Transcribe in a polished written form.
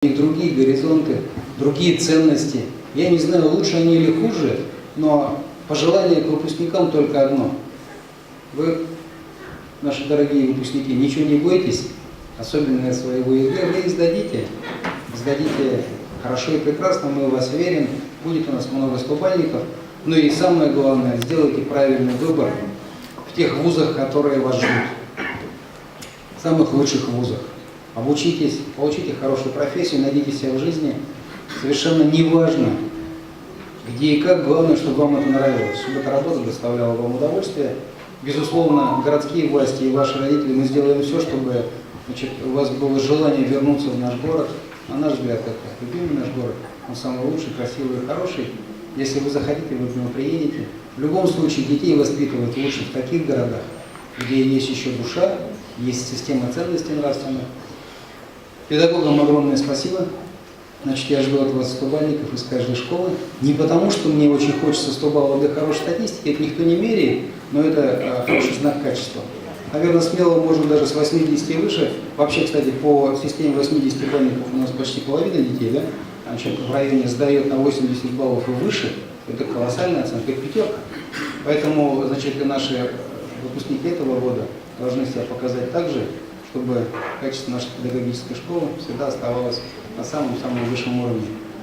У них другие горизонты, другие ценности. Я не знаю, лучше они или хуже, но пожелание к выпускникам только одно. Вы, наши дорогие выпускники, ничего не бойтесь, особенно своего ЕГЭ, вы сдадите хорошо и прекрасно, мы в вас верим, будет у нас много стопальников. Ну и самое главное, сделайте правильный выбор в тех вузах, которые вас ждут, в самых лучших вузах. Обучитесь, получите хорошую профессию, найдите себя в жизни. Совершенно не важно, где и как, главное, чтобы вам это нравилось, чтобы эта работа доставляла вам удовольствие. Безусловно, городские власти и ваши родители, мы сделаем все, чтобы, значит, у вас было желание вернуться в наш город. На наш взгляд, это любимый наш город, он самый лучший, красивый и хороший. Если вы захотите, вы к нему приедете. В любом случае, детей воспитывать лучше в таких городах, где есть еще душа, есть система ценностей нравственных. Педагогам огромное спасибо. Значит, я жду от вас 100 балликов из каждой школы. Не потому, что мне очень хочется 100 баллов для хорошей статистики, это никто не меряет, но это хороший знак качества. Наверное, смело можно даже с 80 и выше. Вообще, кстати, по системе 80 балликов у нас почти половина детей, да? Значит, в районе сдает на 80 баллов и выше. Это колоссальная оценка, это пятерка. Поэтому, значит, и наши выпускники этого года должны себя показать так же, чтобы качество нашей педагогической школы всегда оставалось на самом-самом высшем уровне.